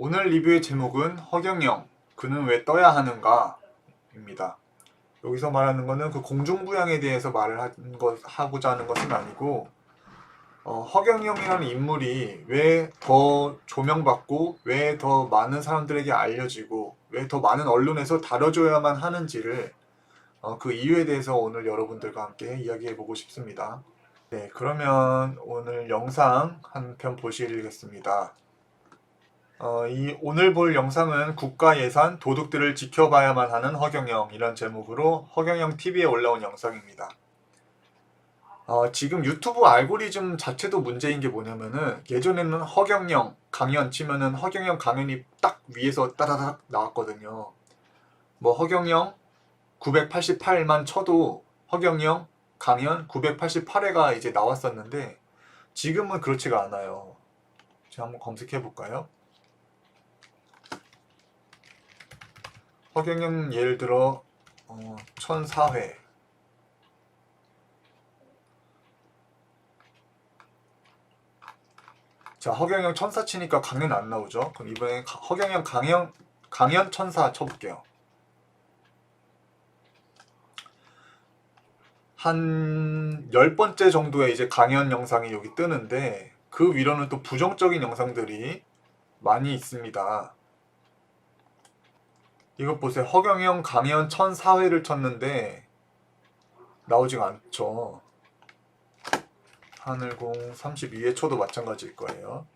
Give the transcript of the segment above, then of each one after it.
오늘 리뷰의 제목은 허경영, 그는 왜 떠야 하는가? 입니다. 여기서 말하는 거는 그 공중부양에 대해서 하고자 하는 것은 아니고, 허경영이라는 인물이 왜 더 조명받고, 왜 더 많은 사람들에게 알려지고, 왜 더 많은 언론에서 다뤄줘야만 하는지를 그 이유에 대해서 오늘 여러분들과 함께 이야기해보고 싶습니다. 네, 그러면 오늘 영상 한 편 보시겠습니다. 오늘 볼 영상은 국가 예산 도둑들을 지켜봐야만 하는 허경영이란 제목으로 허경영 TV에 올라온 영상입니다. 지금 유튜브 알고리즘 자체도 문제인 게 뭐냐면은 예전에는 허경영 강연 치면은 허경영 강연이 딱 위에서 따다닥 나왔거든요. 뭐 허경영 988만 쳐도 허경영 강연 988회가 이제 나왔었는데 지금은 그렇지가 않아요. 제가 한번 검색해 볼까요? 허경영 예를 들어 1004회 자, 허경영 천사 치니까 강연 안 나오죠? 그럼 이번에 허경영 강연 천사 쳐볼게요. 한 10번째 정도의 이제 강연 영상이 여기 뜨는데 그 위로는 또 부정적인 영상들이 많이 있습니다. 이것 보세요. 허경영 강연 1004회를 쳤는데 나오지가 않죠. 하늘공 32회 쳐도 마찬가지일 거예요.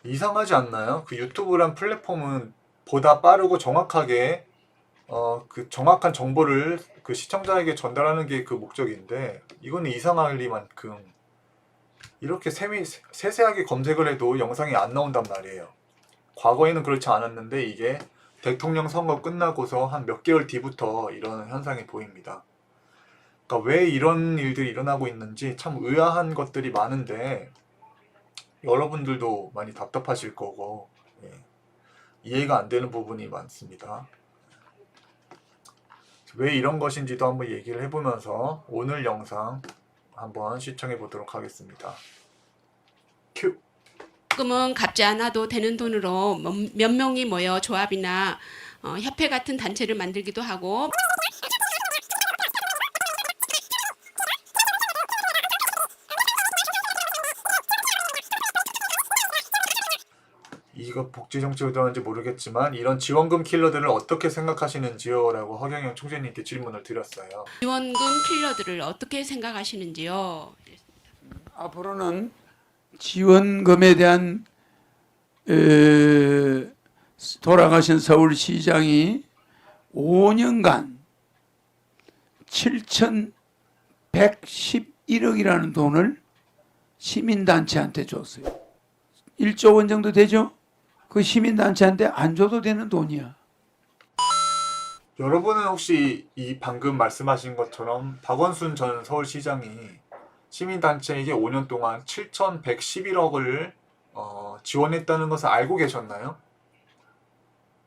이상하지 않나요? 그 유튜브란 플랫폼은 보다 빠르고 정확하게 그 정확한 정보를 그 시청자에게 전달하는 게 그 목적인데 이거는 이상할 리만큼 이렇게 세세하게 검색을 해도 영상이 안 나온단 말이에요. 과거에는 그렇지 않았는데 이게 대통령 선거 끝나고서 한 몇 개월 뒤부터 이런 현상이 보입니다. 그러니까 왜 이런 일들이 일어나고 있는지 참 의아한 것들이 많은데 여러분들도 많이 답답하실 거고 이해가 안 되는 부분이 많습니다. 왜 이런 것인지도 한번 얘기를 해보면서 오늘 영상 한번 시청해 보도록 하겠습니다. 큐! 조금은 갚지 않아도 되는 돈으로 몇 명이 모여 조합이나 협회 같은 단체를 만들기도 하고 이거 복지정책에 들어가는지 모르겠지만 이런 지원금 킬러들을 어떻게 생각하시는지요? 라고 허경영 총재님께 질문을 드렸어요. 지원금 킬러들을 어떻게 생각하시는지요? 앞으로는 지원금에 대한 돌아가신 서울시장이 5년간 7,111억이라는 돈을 시민단체한테 줬어요. 1조 원 정도 되죠? 그 시민단체한테 안 줘도 되는 돈이야. 여러분은 혹시 이 방금 말씀하신 것처럼 박원순 전 서울시장이 시민단체에게 5년 동안 7,111억을 지원했다는 것을 알고 계셨나요?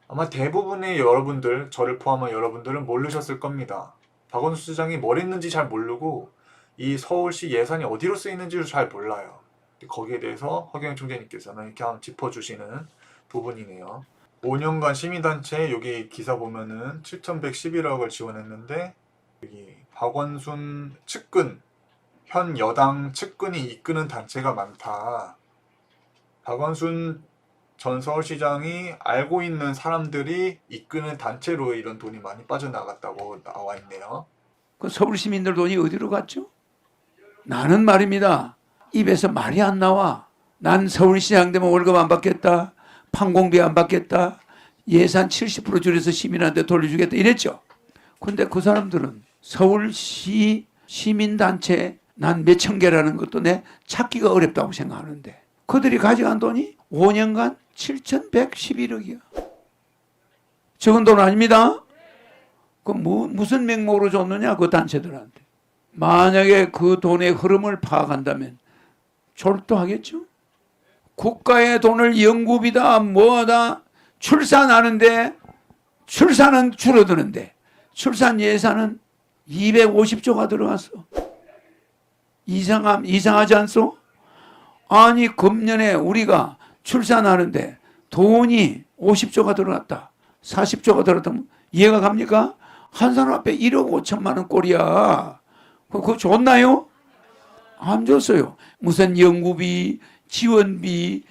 아마 대부분의 여러분들, 저를 포함한 여러분들은 모르셨을 겁니다. 박원순 시장이 뭘 했는지 잘 모르고 이 서울시 예산이 어디로 쓰이는지를 잘 몰라요. 거기에 대해서 허경영 총재님께서는 이렇게 한번 짚어주시는 부분이네요. 5년간 시민단체 여기 기사 보면은 7,111억을 지원했는데 여기 박원순 측근 현 여당 측근이 이끄는 단체가 많다. 박원순 전 서울시장이 알고 있는 사람들이 이끄는 단체로 이런 돈이 많이 빠져나갔다고 나와 있네요. 그 서울 시민들 돈이 어디로 갔죠? 나는 말입니다. 입에서 말이 안 나와. 난 서울시장 되면 월급 안 받겠다. 판공비 안 받겠다. 예산 70% 줄여서 시민한테 돌려주겠다 이랬죠. 근데 그 사람들은 서울시 시민단체 난 몇천 개라는 것도 내 찾기가 어렵다고 생각하는데 그들이 가져간 돈이 5년간 7,111억이야. 적은 돈 아닙니다. 그 무슨 명목으로 줬느냐 그 단체들한테. 만약에 그 돈의 흐름을 파악한다면 졸도하겠죠. 국가의 돈을 연구비다 뭐다 출산하는데 출산은 줄어드는데 출산 예산은 250조가 들어갔어. 이상하지 않소? 아니 금년에 우리가 출산하는데 돈이 50조가 들어갔다. 40조가 들어갔다면 이해가 갑니까? 한 사람 앞에 1억 5천만 원 꼴이야. 그거 줬나요? 안 줬어요. 무슨 연구비, 지원비,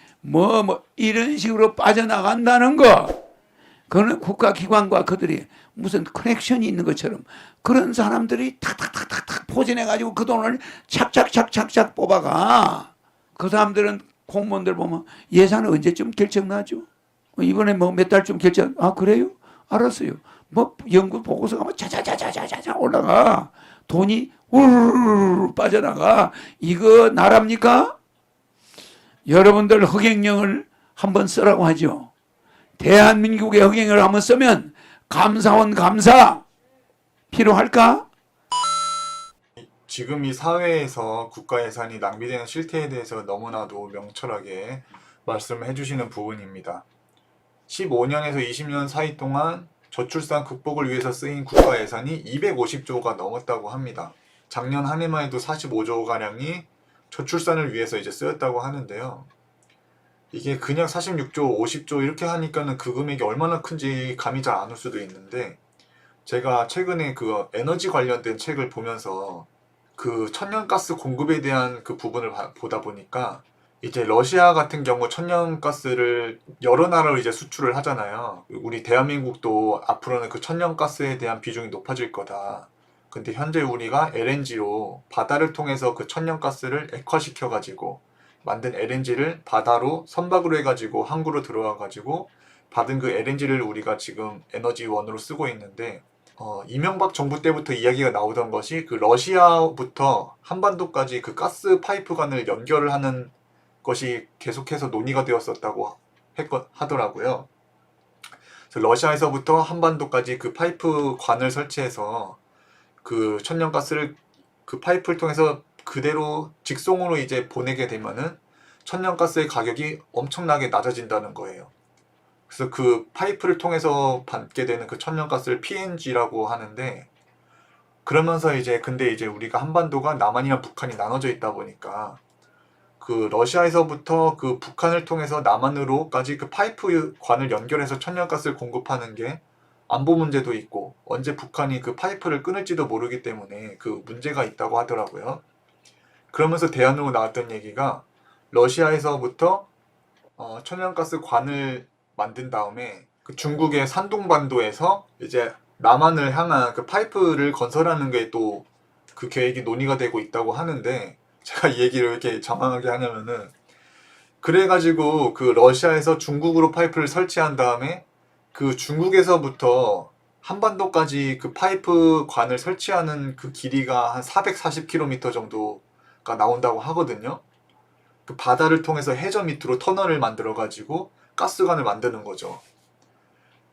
이런 식으로 빠져나간다는 거. 그거는 국가기관과 그들이 무슨 커넥션이 있는 것처럼 그런 사람들이 탁탁탁탁탁 포진해가지고 그 돈을 착착착착착 뽑아가. 그 사람들은 공무원들 보면 예산은 언제쯤 결정나죠? 이번에 몇 달쯤 결정, 그래요? 알았어요. 연구 보고서가 차차차차차차 올라가. 돈이 우르르 빠져나가. 이거 나랍니까? 여러분들 허경영을 한번 쓰라고 하죠. 대한민국의 허경영을 한번 쓰면 감사원 감사 필요할까? 지금 이 사회에서 국가 예산이 낭비되는 실태에 대해서 너무나도 명철하게 말씀을 해주시는 부분입니다. 15년에서 20년 사이 동안 저출산 극복을 위해서 쓰인 국가 예산이 250조가 넘었다고 합니다. 작년 한 해만 해도 45조가량이 저출산을 위해서 이제 쓰였다고 하는데요. 이게 그냥 46조, 50조 이렇게 하니까는 그 금액이 얼마나 큰지 감이 잘 안 올 수도 있는데, 제가 최근에 그 에너지 관련된 책을 보면서 그 천연가스 공급에 대한 그 부분을 보다 보니까 이제 러시아 같은 경우 천연가스를 여러 나라로 이제 수출을 하잖아요. 우리 대한민국도 앞으로는 그 천연가스에 대한 비중이 높아질 거다. 근데 현재 우리가 LNG로 바다를 통해서 그 천연가스를 액화시켜가지고 만든 LNG를 바다로 선박으로 해가지고 항구로 들어와가지고 받은 그 LNG를 우리가 지금 에너지원으로 쓰고 있는데, 이명박 정부 때부터 이야기가 나오던 것이 그 러시아부터 한반도까지 그 가스 파이프관을 연결을 하는 것이 계속해서 논의가 되었었다고 하더라고요. 그래서 러시아에서부터 한반도까지 그 파이프관을 설치해서 그 천연가스를 그 파이프를 통해서 그대로 직송으로 이제 보내게 되면은 천연가스의 가격이 엄청나게 낮아진다는 거예요. 그래서 그 파이프를 통해서 받게 되는 그 천연가스를 PNG라고 하는데, 그러면서 근데 이제 우리가 한반도가 남한이랑 북한이 나눠져 있다 보니까 그 러시아에서부터 그 북한을 통해서 남한으로까지 그 파이프관을 연결해서 천연가스를 공급하는 게 안보 문제도 있고 언제 북한이 그 파이프를 끊을지도 모르기 때문에 그 문제가 있다고 하더라고요. 그러면서 대안으로 나왔던 얘기가 러시아에서부터 천연가스 관을 만든 다음에 그 중국의 산둥반도에서 이제 남한을 향한 그 파이프를 건설하는 게 또 그 계획이 논의가 되고 있다고 하는데, 제가 이 얘기를 왜 이렇게 장황하게 하냐면은, 그래가지고 그 러시아에서 중국으로 파이프를 설치한 다음에 그 중국에서부터 한반도까지 그 파이프관을 설치하는 그 길이가 한 440km 정도가 나온다고 하거든요. 그 바다를 통해서 해저 밑으로 터널을 만들어가지고 가스관을 만드는 거죠.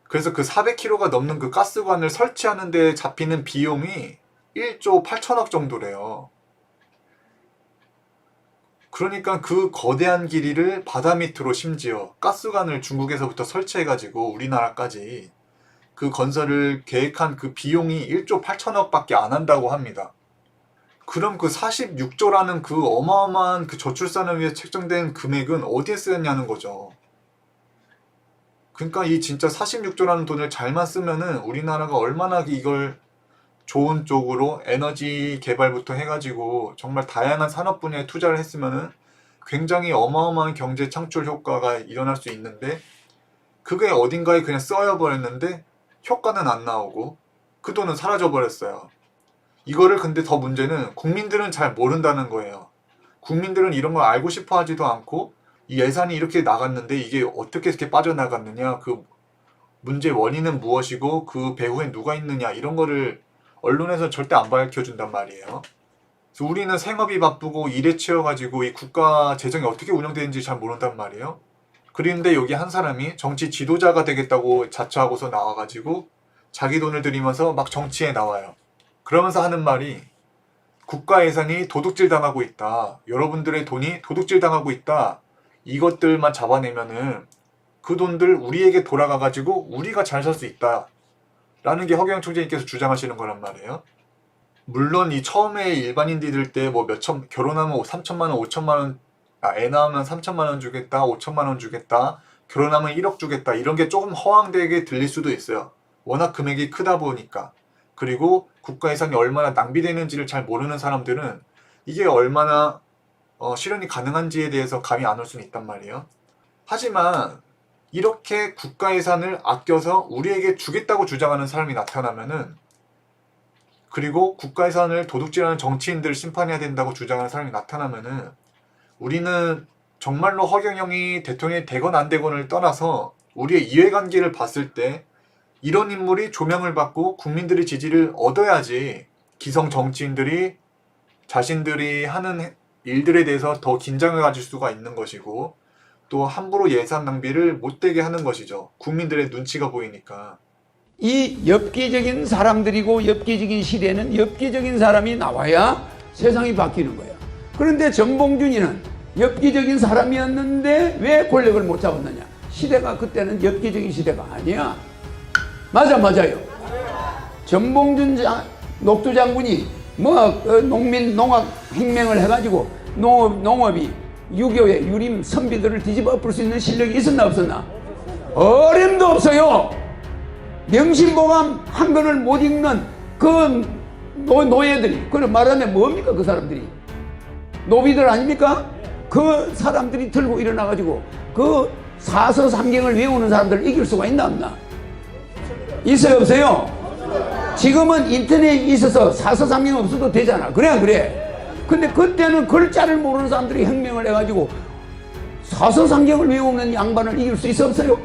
그래서 그 400km가 넘는 그 가스관을 설치하는 데 잡히는 비용이 1조 8천억 정도래요. 그러니까 그 거대한 길이를 바다 밑으로 심지어 가스관을 중국에서부터 설치해가지고 우리나라까지 그 건설을 계획한 그 비용이 1조 8천억 밖에 안 한다고 합니다. 그럼 그 46조라는 그 어마어마한 그 저출산을 위해 책정된 금액은 어디에 쓰였냐는 거죠. 그러니까 이 진짜 46조라는 돈을 잘만 쓰면은 우리나라가 얼마나 이걸 좋은 쪽으로 에너지 개발부터 해가지고 정말 다양한 산업 분야에 투자를 했으면은 굉장히 어마어마한 경제 창출 효과가 일어날 수 있는데, 그게 어딘가에 그냥 쓰여버렸는데 효과는 안 나오고 그 돈은 사라져 버렸어요. 이거를 근데 더 문제는 국민들은 잘 모른다는 거예요. 국민들은 이런 걸 알고 싶어 하지도 않고, 이 예산이 이렇게 나갔는데 이게 어떻게 이렇게 빠져나갔느냐, 그 문제 원인은 무엇이고 그 배후에 누가 있느냐, 이런 거를 언론에서 절대 안 밝혀준단 말이에요. 그래서 우리는 생업이 바쁘고 일에 치여가지고 이 국가 재정이 어떻게 운영되는지 잘 모른단 말이에요. 그런데 여기 한 사람이 정치 지도자가 되겠다고 자처하고서 나와가지고 자기 돈을 들이면서 막 정치에 나와요. 그러면서 하는 말이 국가 예산이 도둑질 당하고 있다. 여러분들의 돈이 도둑질 당하고 있다. 이것들만 잡아내면은 그 돈들 우리에게 돌아가가지고 우리가 잘 살 수 있다. 라는 게 허경영 총재님께서 주장하시는 거란 말이에요. 물론 이 처음에 일반인들이 들 때 뭐 결혼하면 3천만 원, 5천만 원, 애 낳으면 3천만 원 주겠다, 5천만 원 주겠다, 결혼하면 1억 주겠다 이런 게 조금 허황되게 들릴 수도 있어요. 워낙 금액이 크다 보니까. 그리고 국가 예산이 얼마나 낭비되는지를 잘 모르는 사람들은 이게 얼마나 실현이 가능한지에 대해서 감이 안 올 수는 있단 말이에요. 하지만 이렇게 국가 예산을 아껴서 우리에게 주겠다고 주장하는 사람이 나타나면은, 그리고 국가 예산을 도둑질하는 정치인들을 심판해야 된다고 주장하는 사람이 나타나면은, 우리는 정말로 허경영이 대통령이 되건 안 되건을 떠나서 우리의 이해관계를 봤을 때 이런 인물이 조명을 받고 국민들의 지지를 얻어야지 기성 정치인들이 자신들이 하는 일들에 대해서 더 긴장을 가질 수가 있는 것이고, 또 함부로 예산 낭비를 못되게 하는 것이죠. 국민들의 눈치가 보이니까. 이 엽기적인 사람들이고 엽기적인 시대는 엽기적인 사람이 나와야 세상이 바뀌는 거야. 그런데 전봉준이는 엽기적인 사람이었는데 왜 권력을 못 잡았느냐? 시대가 그때는 엽기적인 시대가 아니야. 맞아요. 전봉준 녹두 장군이 농민 농악 혁명을 해가지고 농업이 6.25의 유림 선비들을 뒤집어 엎을 수 있는 실력이 있었나 없었나? 어림도 없어요. 명심보감 한 권을 못 읽는 그 노예들이, 그걸 말하면 뭡니까? 그 사람들이 노비들 아닙니까? 그 사람들이 들고 일어나가지고 그 사서삼경을 외우는 사람들을 이길 수가 있나 없나? 있어요 없어요? 지금은 인터넷이 있어서 사서삼경 없어도 되잖아. 그래 안 그래? 근데 그때는 글자를 모르는 사람들이 혁명을 해가지고 사서삼경을 외우는 양반을 이길 수 있어 없어요?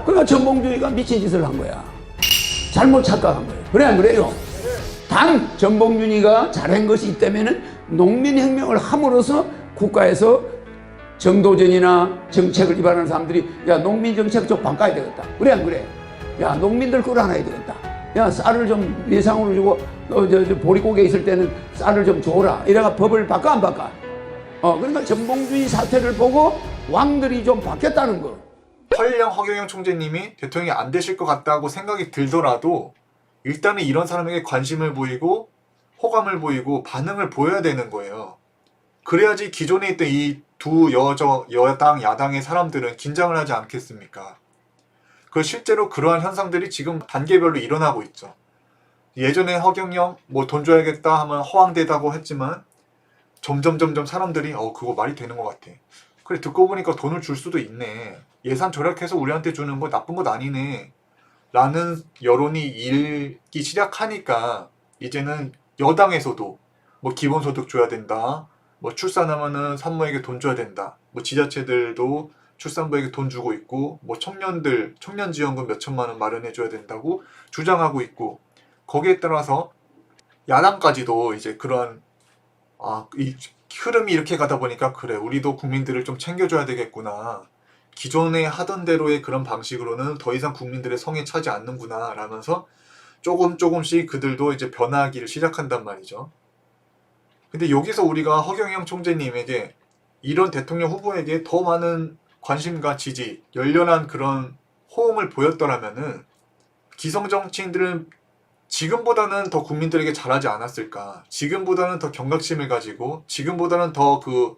그러니까 전봉준이가 미친 짓을 한 거야. 잘못 착각한 거예요. 그래 안 그래요? 단 전봉준이가 잘한 것이 있다면은 농민혁명을 함으로써 국가에서 정도전이나 정책을 위반하는 사람들이 야 농민정책 좀 바꿔야 되겠다. 그래 안 그래? 야 농민들 끌어안아야 되겠다. 야 쌀을 좀 예상으로 주고 보릿고개 있을 때는 쌀을 좀 줘라. 이래가 법을 바꿔 안 바꿔? 그러니까 전봉준이 사태를 보고 왕들이 좀 바뀌었다는 거. 설령 허경영 총재님이 대통령이 안 되실 것 같다고 생각이 들더라도 일단은 이런 사람에게 관심을 보이고 호감을 보이고 반응을 보여야 되는 거예요. 그래야지 기존에 있던 이 두 여당, 야당의 사람들은 긴장을 하지 않겠습니까? 그 실제로 그러한 현상들이 지금 단계별로 일어나고 있죠. 예전에 허경영 돈 줘야겠다 하면 허황되다고 했지만 점점 사람들이 그거 말이 되는 것 같아. 그래 듣고 보니까 돈을 줄 수도 있네. 예산 절약해서 우리한테 주는 거 나쁜 것 아니네. 라는 여론이 일기 시작하니까 이제는 여당에서도 기본소득 줘야 된다. 출산하면은 산모에게 돈 줘야 된다. 지자체들도 출산부에게 돈 주고 있고 청년지원금 몇 천만 원 마련해 줘야 된다고 주장하고 있고, 거기에 따라서 야당까지도 이제 그런 이 흐름이 이렇게 가다 보니까 그래 우리도 국민들을 좀 챙겨줘야 되겠구나. 기존에 하던 대로의 그런 방식으로는 더 이상 국민들의 성에 차지 않는구나 라면서 조금씩 그들도 이제 변하기를 시작한단 말이죠. 근데 여기서 우리가 허경영 총재님에게 이런 대통령 후보에게 더 많은 관심과 지지, 열렬한 그런 호응을 보였더라면은 기성 정치인들은 지금보다는 더 국민들에게 잘하지 않았을까? 지금보다는 더 경각심을 가지고 지금보다는 더 그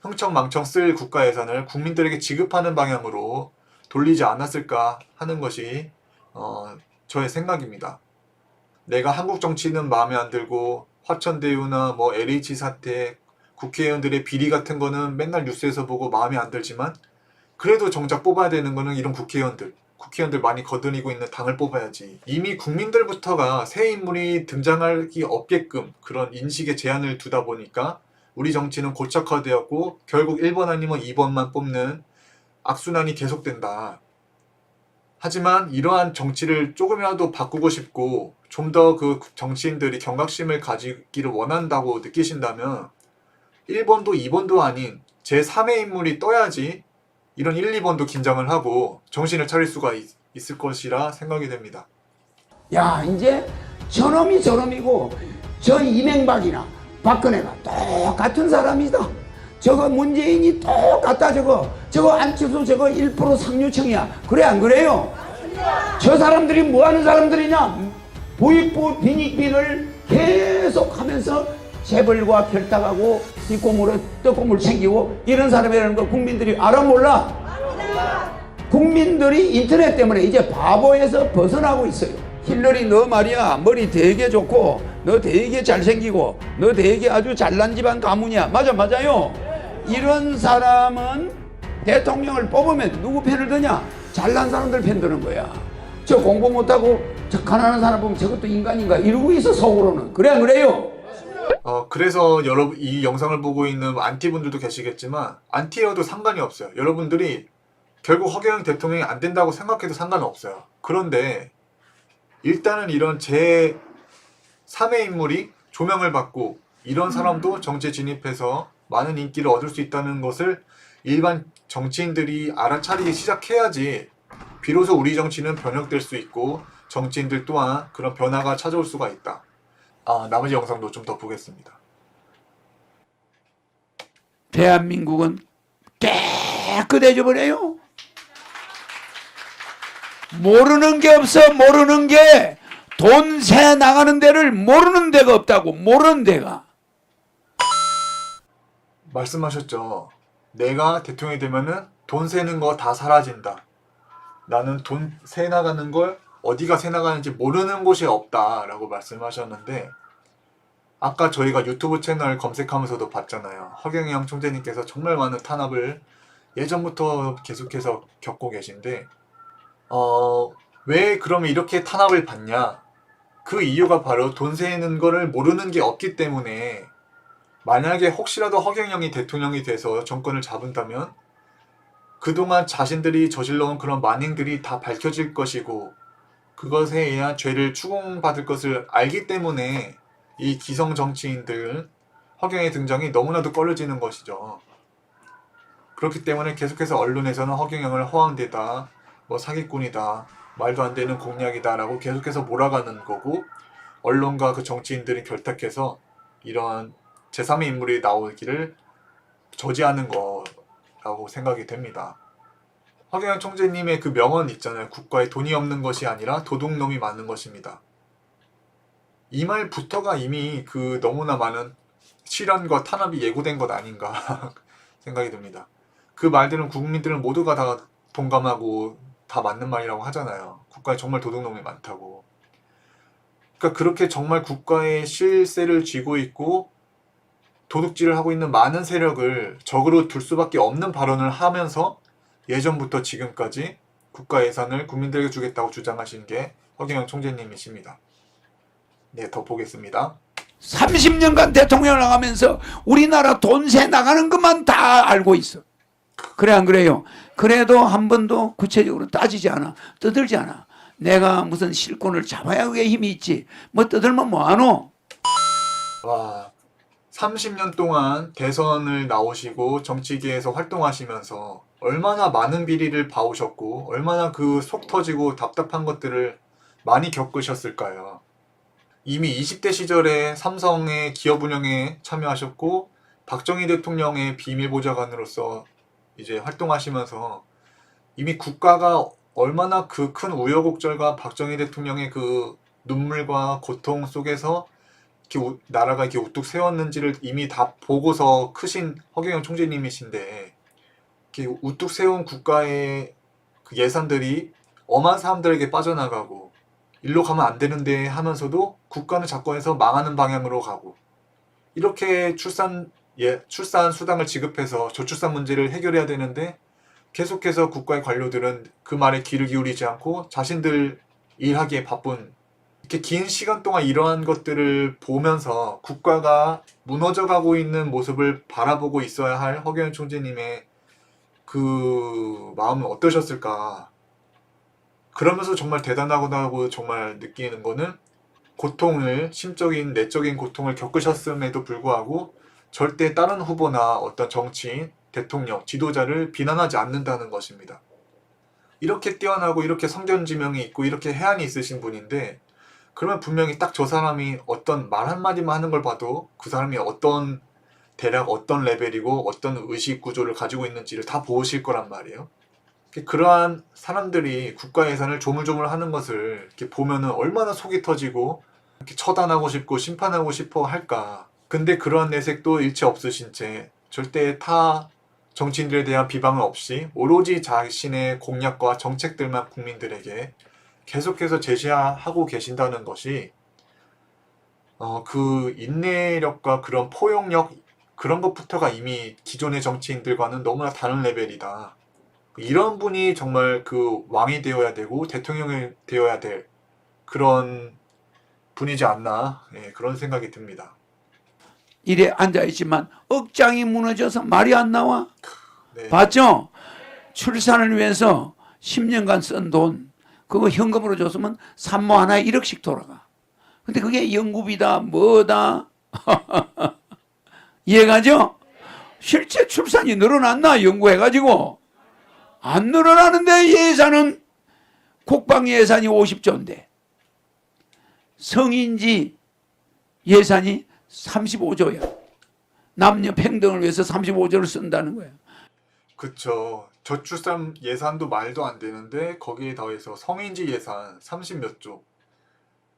흥청망청 쓸 국가 예산을 국민들에게 지급하는 방향으로 돌리지 않았을까 하는 것이 저의 생각입니다. 내가 한국 정치는 마음에 안 들고 화천대유나 LH 사태, 국회의원들의 비리 같은 거는 맨날 뉴스에서 보고 마음에 안 들지만 그래도 정작 뽑아야 되는 거는 이런 국회의원들 많이 거느리고 있는 당을 뽑아야지. 이미 국민들부터가 새 인물이 등장하기 없게끔 그런 인식에 제한을 두다 보니까 우리 정치는 고착화되었고 결국 1번 아니면 2번만 뽑는 악순환이 계속된다. 하지만 이러한 정치를 조금이라도 바꾸고 싶고 좀 더 그 정치인들이 경각심을 가지기를 원한다고 느끼신다면 1번도 2번도 아닌 제3의 인물이 떠야지 이런 1, 2번도 긴장을 하고 정신을 차릴 수가 있을 것이라 생각이 됩니다. 야 이제 저놈이 저놈이고 저 이명박이나 박근혜가 똑같은 사람이다. 저거 문재인이 똑같다. 저거 안철수 저거 1% 상류층이야. 그래 안 그래요? 저 사람들이 뭐하는 사람들이냐? 부익부 빈익빈을 계속 하면서 재벌과 결탁하고 뒷고물에 떡고물 챙기고 이런 사람이라는 걸 국민들이 알아 몰라? 국민들이 인터넷 때문에 이제 바보에서 벗어나고 있어요. 힐러리 너 말이야 머리 되게 좋고 너 되게 잘생기고 너 되게 아주 잘난 집안 가문이야. 맞아요. 이런 사람은 대통령을 뽑으면 누구 편을 드냐? 잘난 사람들 편 드는 거야. 저 공부 못하고 저 가난한 사람 보면 저것도 인간인가 이러고 있어 속으로는. 그래 안 그래요? 그래서 여러분 이 영상을 보고 있는 안티분들도 계시겠지만 안티여도 상관이 없어요. 여러분들이 결국 허경영 대통령이 안 된다고 생각해도 상관없어요. 그런데 일단은 이런 제3의 인물이 조명을 받고 이런 사람도 정치에 진입해서 많은 인기를 얻을 수 있다는 것을 일반 정치인들이 알아차리기 시작해야지 비로소 우리 정치는 변혁될 수 있고 정치인들 또한 그런 변화가 찾아올 수가 있다. 나머지 영상도 좀 더 보겠습니다. 대한민국은 깨끗해져 버려요. 모르는 게 없어. 모르는 게 돈 새 나가는 데를 모르는 데가 없다고. 모르는 데가. 말씀하셨죠. 내가 대통령이 되면은 돈 새는 거 다 사라진다. 나는 돈 새 나가는 걸 어디가 새 나가는지 모르는 곳이 없다라고 말씀하셨는데 아까 저희가 유튜브 채널 검색하면서도 봤잖아요. 허경영 총재님께서 정말 많은 탄압을 예전부터 계속해서 겪고 계신데 왜 그러면 이렇게 탄압을 받냐? 그 이유가 바로 돈 세는 거를 모르는 게 없기 때문에 만약에 혹시라도 허경영이 대통령이 돼서 정권을 잡은다면 그동안 자신들이 저질러온 그런 만행들이 다 밝혀질 것이고 그것에 의한 죄를 추궁받을 것을 알기 때문에 이 기성 정치인들 허경영의 등장이 너무나도 꺼려지는 것이죠. 그렇기 때문에 계속해서 언론에서는 허경영을 허황되다, 사기꾼이다, 말도 안 되는 공약이다 라고 계속해서 몰아가는 거고 언론과 그 정치인들이 결탁해서 이런 제3의 인물이 나오기를 저지하는 거라고 생각이 됩니다. 허경영 총재님의 그 명언 있잖아요. 국가에 돈이 없는 것이 아니라 도둑놈이 많은 것입니다. 이 말부터가 이미 그 너무나 많은 실현과 탄압이 예고된 것 아닌가 생각이 듭니다. 그 말들은 국민들은 모두가 다 동감하고 다 맞는 말이라고 하잖아요. 국가에 정말 도둑놈이 많다고. 그러니까 그렇게 정말 국가의 실세를 쥐고 있고 도둑질을 하고 있는 많은 세력을 적으로 둘 수밖에 없는 발언을 하면서 예전부터 지금까지 국가 예산을 국민들에게 주겠다고 주장하신 게 허경영 총재님이십니다. 네, 더 보겠습니다. 30년간 대통령을 나가면서 우리나라 돈 새 나가는 것만 다 알고 있어. 그래 안 그래요? 그래도 한 번도 구체적으로 따지지 않아. 떠들지 않아. 내가 무슨 실권을 잡아야 그게 힘이 있지. 떠들면 뭐하노? 와, 30년 동안 대선을 나오시고 정치계에서 활동하시면서 얼마나 많은 비리를 봐오셨고 얼마나 그 속 터지고 답답한 것들을 많이 겪으셨을까요? 이미 20대 시절에 삼성의 기업 운영에 참여하셨고 박정희 대통령의 비밀보좌관으로서 이제 활동하시면서 이미 국가가 얼마나 그 큰 우여곡절과 박정희 대통령의 그 눈물과 고통 속에서 이렇게 나라가 이렇게 우뚝 세웠는지를 이미 다 보고서 크신 허경영 총재님이신데 이렇게 우뚝 세운 국가의 그 예산들이 엄한 사람들에게 빠져나가고 일로 가면 안 되는데 하면서도 국가는 자꾸 해서 망하는 방향으로 가고 이렇게 출산 수당을 지급해서 저출산 문제를 해결해야 되는데 계속해서 국가의 관료들은 그 말에 귀를 기울이지 않고 자신들 일하기에 바쁜 이렇게 긴 시간 동안 이러한 것들을 보면서 국가가 무너져가고 있는 모습을 바라보고 있어야 할 허경영 총재님의 그 마음은 어떠셨을까. 그러면서 정말 대단하다고 정말 느끼는 거는 고통을 심적인 내적인 고통을 겪으셨음에도 불구하고 절대 다른 후보나 어떤 정치인, 대통령, 지도자를 비난하지 않는다는 것입니다. 이렇게 뛰어나고 이렇게 성견지명이 있고 이렇게 해안이 있으신 분인데 그러면 분명히 딱 저 사람이 어떤 말 한마디만 하는 걸 봐도 그 사람이 대략 어떤 레벨이고 어떤 의식 구조를 가지고 있는지를 다 보실 거란 말이에요. 그러한 사람들이 국가 예산을 조물조물 하는 것을 이렇게 보면은 얼마나 속이 터지고 이렇게 처단하고 싶고 심판하고 싶어 할까. 근데 그러한 내색도 일체 없으신 채 절대 타 정치인들에 대한 비방은 없이 오로지 자신의 공약과 정책들만 국민들에게 계속해서 제시하고 계신다는 것이 그 인내력과 그런 포용력 그런 것부터가 이미 기존의 정치인들과는 너무나 다른 레벨이다. 이런 분이 정말 그 왕이 되어야 되고 대통령이 되어야 될 그런 분이지 않나 그런 생각이 듭니다. 이래 앉아있지만 억장이 무너져서 말이 안 나와. 네. 봤죠? 출산을 위해서 10년간 쓴 돈 그거 현금으로 줬으면 산모 하나에 1억씩 돌아가. 근데 그게 연구비다 뭐다 이해가죠? 실제 출산이 늘어났나 연구해가지고 안 늘어나는데 예산은 국방 예산이 50조인데 성인지 예산이 35조야. 남녀 평등을 위해서 35조를 쓴다는 거야. 그쵸. 저출산 예산도 말도 안 되는데 거기에 더해서 성인지 예산 30몇 조.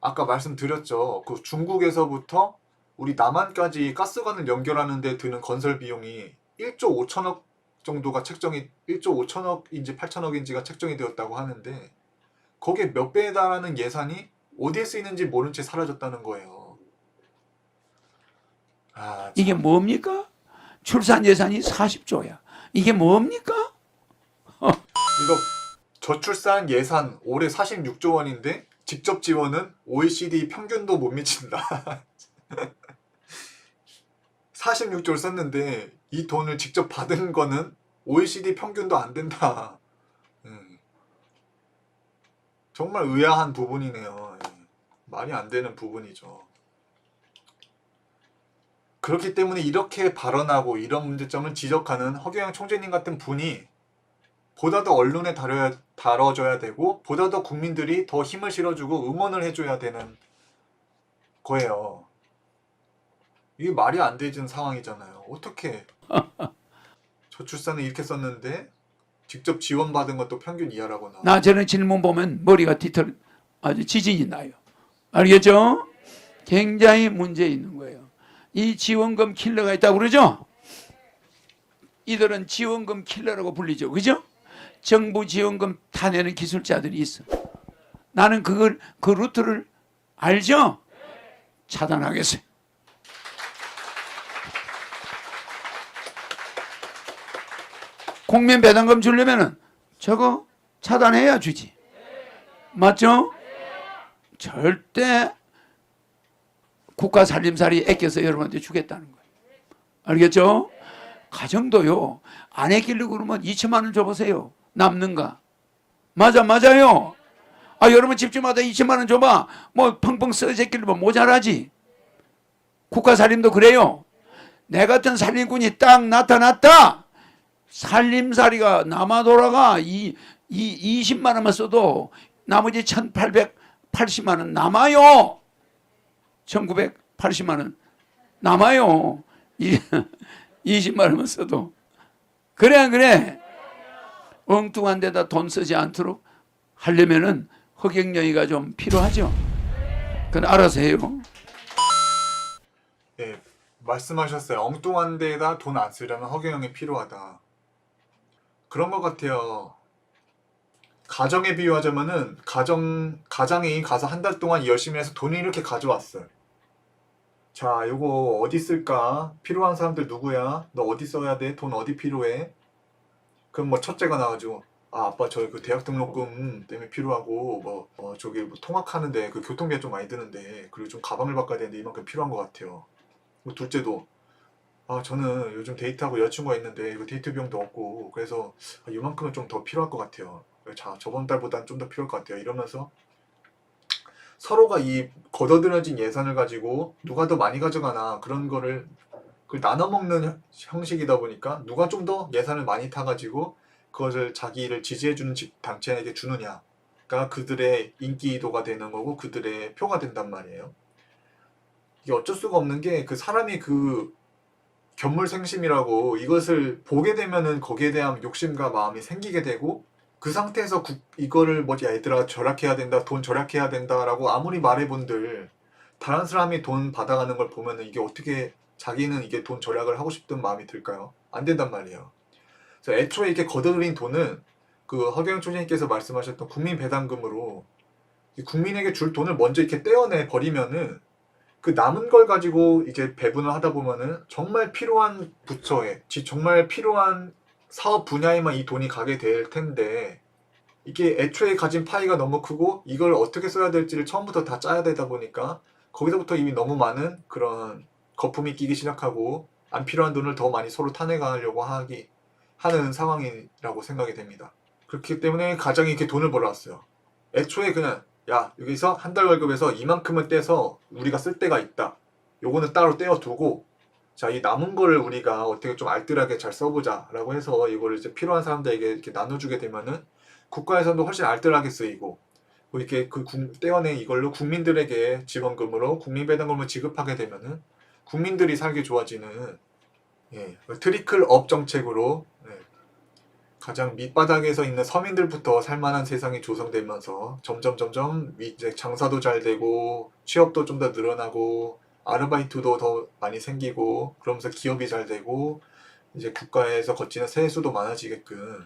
아까 말씀드렸죠. 그 중국에서부터 우리 남한까지 가스관을 연결하는 데 드는 건설 비용이 1조 5천억 정도가 1조 5천억인지 8천억인지가 책정이 되었다고 하는데 거기에 몇 배에 달하는 예산이 어디에 쓰이는지 모른 채 사라졌다는 거예요. 이게 뭡니까? 출산 예산이 40조야. 이게 뭡니까? 이거 저출산 예산 올해 46조 원인데 직접 지원은 OECD 평균도 못 미친다. 46조를 썼는데 이 돈을 직접 받은 거는 OECD 평균도 안 된다. 정말 의아한 부분이네요. 말이 안 되는 부분이죠. 그렇기 때문에 이렇게 발언하고 이런 문제점을 지적하는 허경영 총재님 같은 분이 보다 더 언론에 다뤄져야 되고 보다 더 국민들이 더 힘을 실어주고 응원을 해줘야 되는 거예요. 이게 말이 안 되는 상황이잖아요. 어떻게 저출산을 이렇게 썼는데 직접 지원받은 것도 평균 이하라고 나와. 나 저런 질문 보면 머리가 뒤틀 아주 지진이 나요. 알겠죠? 굉장히 문제 있는 거예요. 이 지원금 킬러가 있다고 그러죠? 이들은 지원금 킬러라고 불리죠. 그죠? 정부 지원금 타내는 기술자들이 있어. 나는 그 루트를 알죠? 차단하겠어요. 국민 배당금 주려면은 저거 차단해야 주지. 맞죠? 절대 국가 살림살이 아껴서 여러분한테 주겠다는 거예요. 알겠죠? 가정도요. 안 아끼려고 그러면 2천만 원 줘보세요. 남는가? 맞아요. 여러분 집주마다 2천만 원 줘봐. 뭐 펑펑 써제끼려면 모자라지. 국가 살림도 그래요. 내 같은 살림꾼이 딱 나타났다. 살림살이가 남아 돌아가 20만 원만 써도 나머지 1880만 원 남아요. 1980만 원 남아요. 20만 원만 써도. 그래 안 그래? 엉뚱한 데다 돈 쓰지 않도록 하려면은 허경영이가 좀 필요하죠. 그건 알아서 해요. 네, 말씀하셨어요. 엉뚱한 데에다 돈 안 쓰려면 허경영이 필요하다. 그런 것 같아요. 가정에 비유하자면은 가장이 가서 한 달 동안 열심히 해서 돈을 이렇게 가져왔어요. 자, 요거 어디 쓸까? 필요한 사람들 누구야? 너 어디 써야 돼? 돈 어디 필요해? 그럼 뭐 첫째가 나와가지고 아빠 저 그 대학 등록금 때문에 필요하고 저기 통학하는데 그 교통비가 좀 많이 드는데 그리고 좀 가방을 바꿔야 되는데 이만큼 필요한 것 같아요. 뭐 둘째도 저는 요즘 데이트하고 여자친구가 있는데 이거 데이트 비용도 없고 그래서 이만큼은 좀 더 필요할 것 같아요. 자, 저번 달보다는 좀 더 필요할 것 같아요. 이러면서 서로가 이 걷어들여진 예산을 가지고 누가 더 많이 가져가나 그런 거를 나눠 먹는 형식이다 보니까 누가 좀 더 예산을 많이 타가지고 그것을 자기를 지지해주는 단체에게 주느냐가 그들의 인기도가 되는 거고 그들의 표가 된단 말이에요. 이게 어쩔 수가 없는 게 그 사람이 그 견물생심이라고 이것을 보게 되면은 거기에 대한 욕심과 마음이 생기게 되고 그 상태에서 이거를 얘들아 절약해야 된다, 돈 절약해야 된다라고 아무리 말해본들 다른 사람이 돈 받아가는 걸 보면은 이게 어떻게 자기는 이게 돈 절약을 하고 싶은 마음이 들까요? 안 된단 말이에요. 그래서 애초에 이렇게 걷어들인 돈은 그 허경영 총재님께서 말씀하셨던 국민 배당금으로 이 국민에게 줄 돈을 먼저 이렇게 떼어내 버리면은 그 남은 걸 가지고 이제 배분을 하다 보면은 정말 필요한 부처에, 정말 필요한 사업 분야에만 이 돈이 가게 될 텐데 이게 애초에 가진 파이가 너무 크고 이걸 어떻게 써야 될지를 처음부터 다 짜야 되다 보니까 거기서부터 이미 너무 많은 그런 거품이 끼기 시작하고 안 필요한 돈을 더 많이 서로 타내가려고 하는 상황이라고 생각이 됩니다. 그렇기 때문에 가장이 이렇게 돈을 벌어왔어요. 애초에 그냥 야 여기서 한 달 월급에서 이만큼은 떼서 우리가 쓸 데가 있다. 요거는 따로 떼어두고 자 이 남은 거를 우리가 어떻게 좀 알뜰하게 잘 써보자 라고 해서 이거를 이제 필요한 사람들에게 이렇게 나눠주게 되면은 국가에서도 훨씬 알뜰하게 쓰이고 이렇게 그 떼어낸 이걸로 국민들에게 지원금으로 국민배당금을 지급하게 되면은 국민들이 살기 좋아지는 트리클업 정책으로 가장 밑바닥에서 있는 서민들부터 살만한 세상이 조성되면서 점점 이제 장사도 잘 되고 취업도 좀 더 늘어나고 아르바이트도 더 많이 생기고 그러면서 기업이 잘 되고 이제 국가에서 거치는 세수도 많아지게끔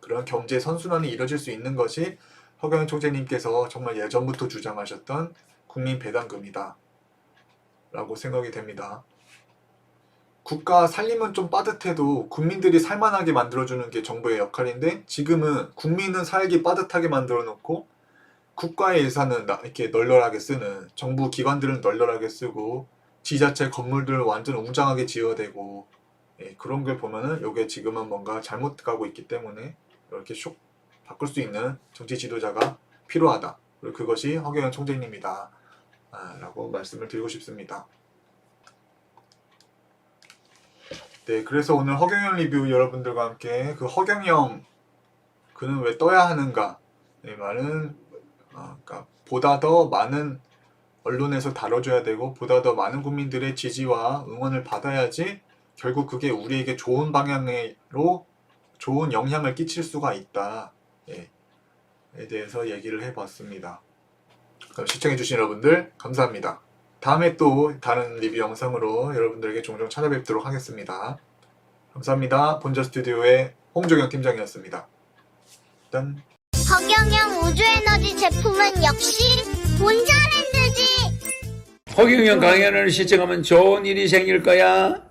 그런 경제 선순환이 이뤄질 수 있는 것이 허경영 총재님께서 정말 예전부터 주장하셨던 국민 배당금이다 라고 생각이 됩니다. 국가 살림은 좀 빠듯해도 국민들이 살만하게 만들어주는 게 정부의 역할인데 지금은 국민은 살기 빠듯하게 만들어 놓고 국가의 예산은 이렇게 널널하게 쓰는 정부 기관들은 널널하게 쓰고 지자체 건물들을 완전 웅장하게 지어대고 그런 걸 보면은 이게 지금은 뭔가 잘못 가고 있기 때문에 이렇게 슉 바꿀 수 있는 정치 지도자가 필요하다. 그리고 그것이 허경영 총재님이다 라고 말씀을 드리고 싶습니다. 네, 그래서 오늘 허경영 리뷰 여러분들과 함께 그 허경영 그는 왜 떠야 하는가 말은 그러니까 보다 더 많은 언론에서 다뤄줘야 되고 보다 더 많은 국민들의 지지와 응원을 받아야지 결국 그게 우리에게 좋은 방향으로 좋은 영향을 끼칠 수가 있다 에 대해서 얘기를 해봤습니다. 그럼 시청해주신 여러분들 감사합니다. 다음에 또 다른 리뷰 영상으로 여러분들에게 종종 찾아뵙도록 하겠습니다. 감사합니다. 본저 스튜디오의 홍종영 팀장이었습니다. 일단 허경영 우주에너지 제품은 역시 본자랜드지. 허경영 강연을 시청하면 좋은 일이 생길 거야.